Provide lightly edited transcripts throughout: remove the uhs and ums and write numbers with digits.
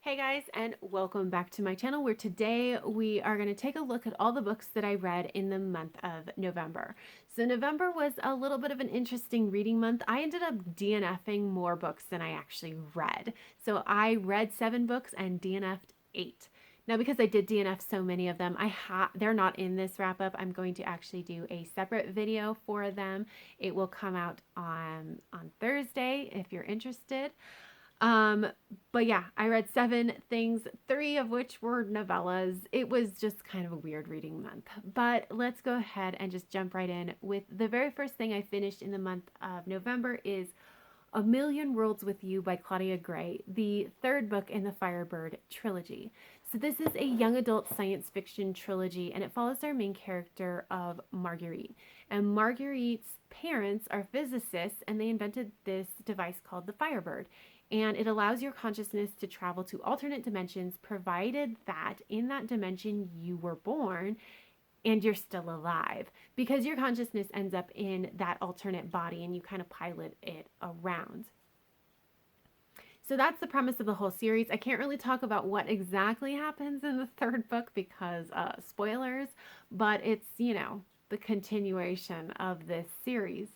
Hey guys, and welcome back to my channel where today we are going to take a look at all the books that I read in the month of November. So November was a little bit of an interesting reading month. I ended up DNFing more books than I actually read. So I read 7 books and DNF'd 8. Now, because I did DNF so many of them, they're not in this wrap up. I'm going to actually do a separate video for them. It will come out on Thursday if you're interested. Um, but yeah, I read 7 things, 3 of which were novellas. It was just kind of a weird reading month. But let's go ahead and just jump right in with the very first thing I finished in the month of November is A Million Worlds with You by Claudia Gray, the 3rd book in the Firebird trilogy. So this is a young adult science fiction trilogy, and it follows our main character of Marguerite. And Marguerite's parents are physicists, and they invented this device called the Firebird. And it allows your consciousness to travel to alternate dimensions, provided that in that dimension you were born and you're still alive, because your consciousness ends up in that alternate body and you kind of pilot it around. So that's the premise of the whole series. I can't really talk about what exactly happens in the 3rd book because spoilers, but it's, the continuation of this series.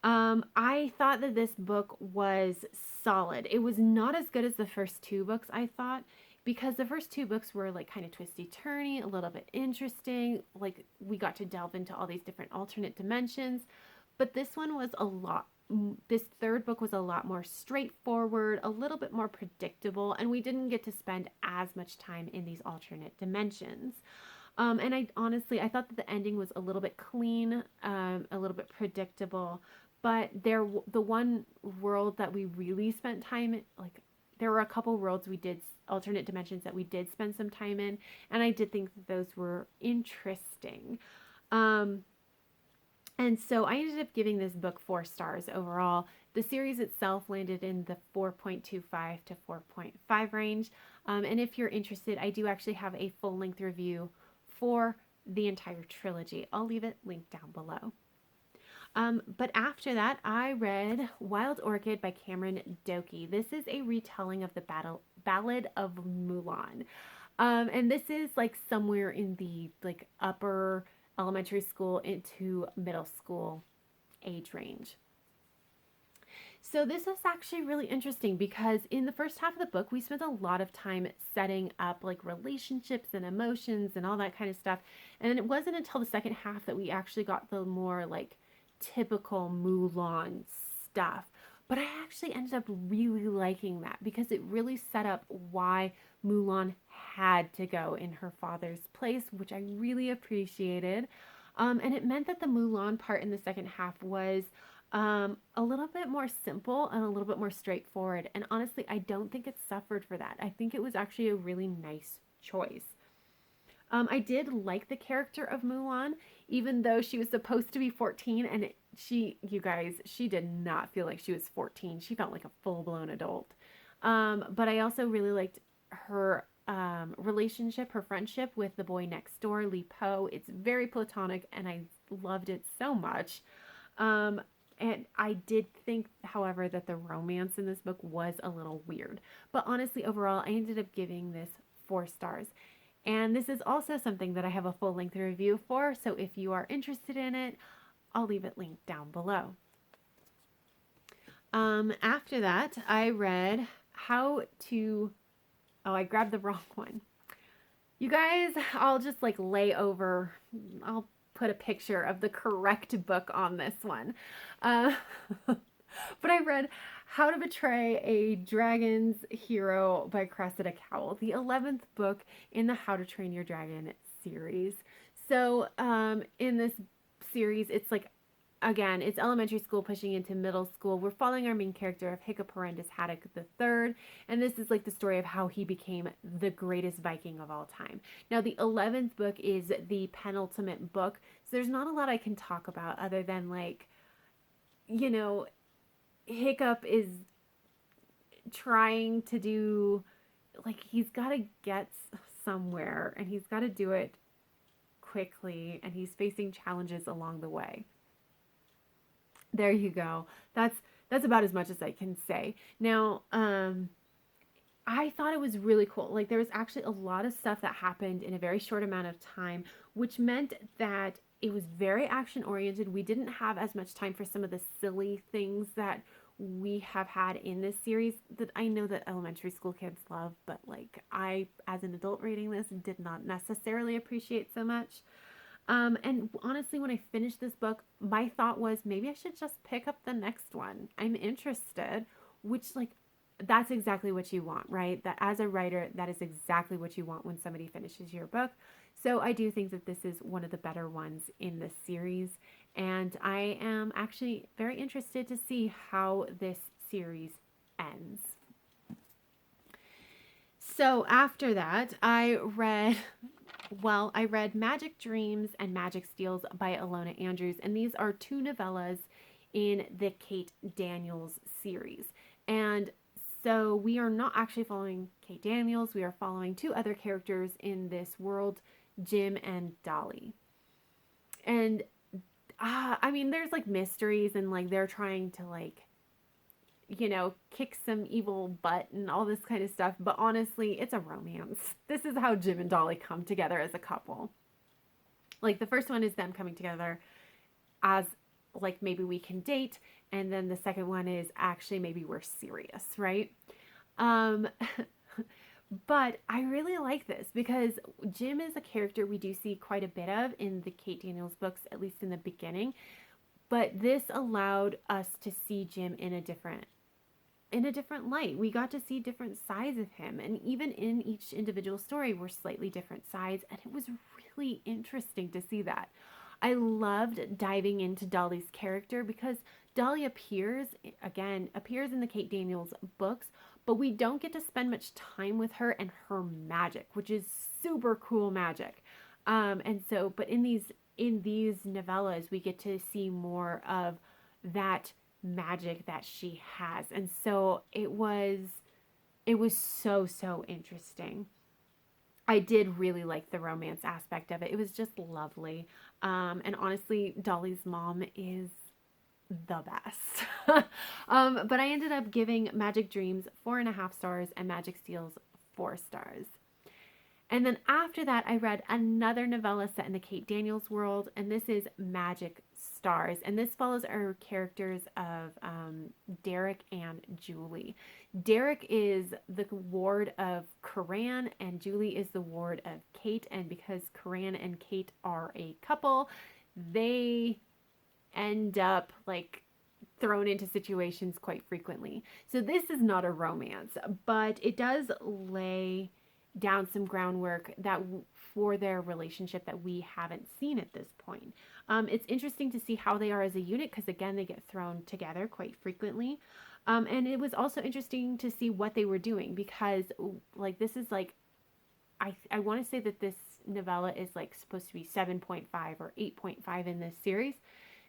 I thought that this book was solid. It was not as good as the first 2 books, I thought, because the first 2 books were like kind of twisty-turny, a little bit interesting. Like we got to delve into all these different alternate dimensions, but this 3rd book was a lot more straightforward, a little bit more predictable, and we didn't get to spend as much time in these alternate dimensions. And I thought that the ending was a little bit clean, a little bit predictable. But the one world that we really spent time in, like there were a couple worlds alternate dimensions that we did spend some time in, and I did think that those were interesting. And so I ended up giving this book 4 stars overall. The series itself landed in the 4.25 to 4.5 range. And if you're interested, I do actually have a full-length review for the entire trilogy. I'll leave it linked down below. But after that, I read Wild Orchid by Cameron Dokey. This is a retelling of the Ballad of Mulan. And this is like somewhere in the like upper elementary school into middle school age range. So this is actually really interesting because in the first half of the book, we spent a lot of time setting up like relationships and emotions and all that kind of stuff. And it wasn't until the second half that we actually got the more like typical Mulan stuff. But I actually ended up really liking that because it really set up why Mulan had to go in her father's place, which I really appreciated. And it meant that the Mulan part in the second half was a little bit more simple and a little bit more straightforward. And honestly, I don't think it suffered for that. I think it was actually a really nice choice. I did like the character of Mulan, even though she was supposed to be 14, and she did not feel like she was 14. She felt like a full-blown adult. But I also really liked her relationship, her friendship with the boy next door, Li Po. It's very platonic, and I loved it so much. And I did think, however, that the romance in this book was a little weird. But honestly, overall, I ended up giving this 4 stars. And this is also something that I have a full-length review for, so if you are interested in it, I'll leave it linked down below. After that, I read I grabbed the wrong one. You guys, I'll just like I'll put a picture of the correct book on this one. But I read How to Betray a Dragon's Hero by Cressida Cowell, the 11th book in the How to Train Your Dragon series. So in this series, it's like, again, it's elementary school pushing into middle school. We're following our main character of Hiccup Haddock III, and this is like the story of how he became the greatest Viking of all time. Now, the 11th book is the penultimate book, so there's not a lot I can talk about other than like, Hiccup is trying to do, like, he's got to get somewhere, and he's got to do it quickly, and he's facing challenges along the way. There you go. That's about as much as I can say. Now, I thought it was really cool. Like there was actually a lot of stuff that happened in a very short amount of time, which meant that it was very action oriented. We didn't have as much time for some of the silly things that we have had in this series that I know that elementary school kids love, but like I, as an adult reading this, did not necessarily appreciate so much. And honestly, when I finished this book, my thought was maybe I should just pick up the next one. I'm interested, which, like, that's exactly what you want, right? That as a writer, that is exactly what you want when somebody finishes your book. So I do think that this is one of the better ones in this series. And I am actually very interested to see how this series ends. So after that, I read Magic Dreams and Magic Steals by Ilona Andrews, and these are two novellas in the Kate Daniels series. And so we are not actually following Kate Daniels, we are following two other characters in this world, Jim and Dolly. And I mean, there's like mysteries and like they're trying to like, you know, kick some evil butt and all this kind of stuff. But honestly, it's a romance. This is how Jim and Dolly come together as a couple. Like the first one is them coming together as like maybe we can date. And then the second one is actually maybe we're serious, right? Um, but I really like this because Jim is a character we do see quite a bit of in the Kate Daniels books, at least in the beginning. But this allowed us to see Jim in a different light. We got to see different sides of him, and even in each individual story were slightly different sides, and it was really interesting to see that. I loved diving into Dolly's character because Dolly appears in the Kate Daniels books, but we don't get to spend much time with her and her magic, which is super cool magic. But in these novellas, we get to see more of that magic that she has. And so it was so interesting. I did really like the romance aspect of it. It was just lovely. And honestly, Dolly's mom is the best. But I ended up giving Magic Dreams 4.5 stars and Magic Steals 4 stars. And then after that, I read another novella set in the Kate Daniels world, and this is Magic Stars. And this follows our characters of Derek and Julie. Derek is the ward of Karan, and Julie is the ward of Kate. And because Karan and Kate are a couple, they end up like thrown into situations quite frequently. So this is not a romance, but it does lay down some groundwork for their relationship that we haven't seen at this point. It's interesting to see how they are as a unit because again they get thrown together quite frequently. And it was also interesting to see what they were doing because like this is like I want to say that this novella is like supposed to be 7.5 or 8.5 in this series.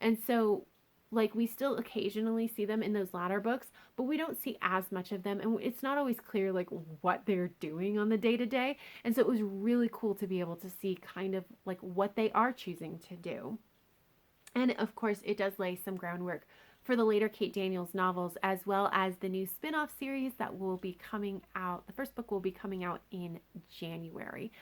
And so like we still occasionally see them in those latter books, but we don't see as much of them, and it's not always clear like what they're doing on the day to day. And so it was really cool to be able to see kind of like what they are choosing to do. And of course, it does lay some groundwork for the later Kate Daniels novels, as well as the new spin-off series that will be coming out. The first book will be coming out in January.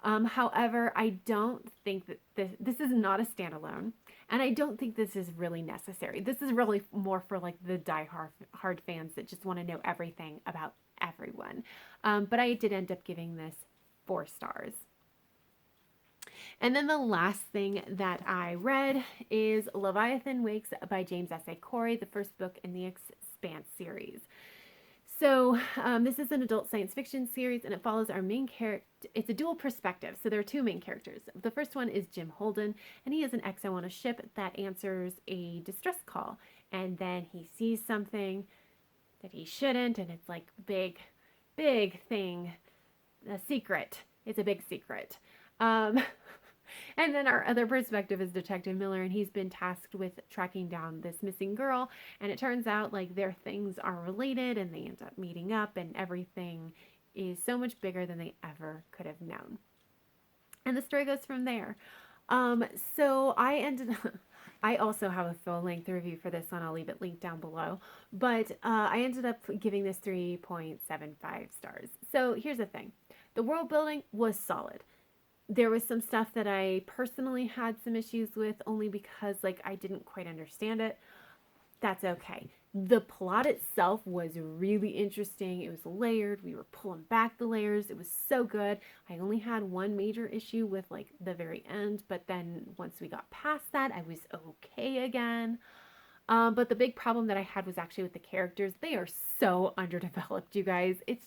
However, I don't think that this is not a standalone, and I don't think this is really necessary. This is really more for like the die-hard fans that just want to know everything about everyone. But I did end up giving this 4 stars. And then the last thing that I read is Leviathan Wigs by James S.A. Corey, the first book in the Expanse series. So this is an adult science fiction series, and it follows our main character. It's a dual perspective, so there are 2 main characters. The first one is Jim Holden, and he is an XO on a ship that answers a distress call, and then he sees something that he shouldn't, and it's like big thing, a secret. It's a big secret. And then our other perspective is Detective Miller, and he's been tasked with tracking down this missing girl. And it turns out like their things are related, and they end up meeting up, and everything is so much bigger than they ever could have known. And the story goes from there. So I also have a full-length review for this one. I'll leave it linked down below. But I ended up giving this 3.75 stars. So here's the thing. The world building was solid. There was some stuff that I personally had some issues with only because like I didn't quite understand it. That's okay. The plot itself was really interesting. It was layered. We were pulling back the layers. It was so good. I only had one major issue with like the very end, but then once we got past that, I was okay again. But the big problem that I had was actually with the characters. They are so underdeveloped, you guys. It's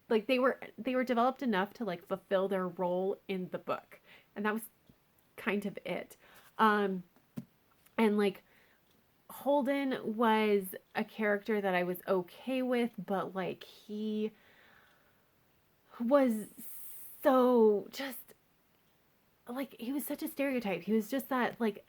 like they were developed enough to like fulfill their role in the book, and that was kind of it. Um, and like Holden was a character that I was okay with, but like he was so just like he was such a stereotype. He was just that like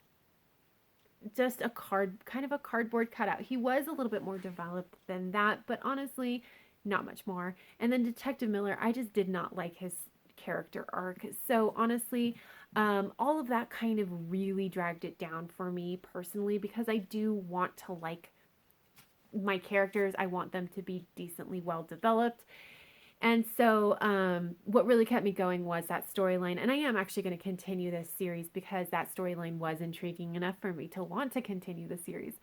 just a kind of a cardboard cutout. He was a little bit more developed than that, but honestly, not much more. And then Detective Miller, I just did not like his character arc. So honestly, all of that kind of really dragged it down for me personally because I do want to like my characters. I want them to be decently well developed. And so, what really kept me going was that storyline. And I am actually going to continue this series because that storyline was intriguing enough for me to want to continue the series.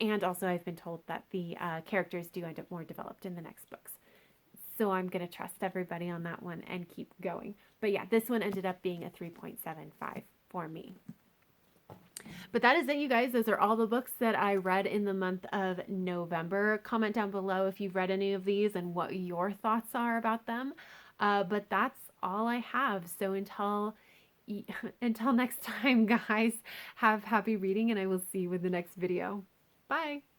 And also, I've been told that the characters do end up more developed in the next books. So I'm going to trust everybody on that one and keep going. But yeah, this one ended up being a 3.75 for me. But that is it, you guys. Those are all the books that I read in the month of November. Comment down below if you've read any of these and what your thoughts are about them. But that's all I have. So until next time, guys, have happy reading, and I will see you with the next video. Bye.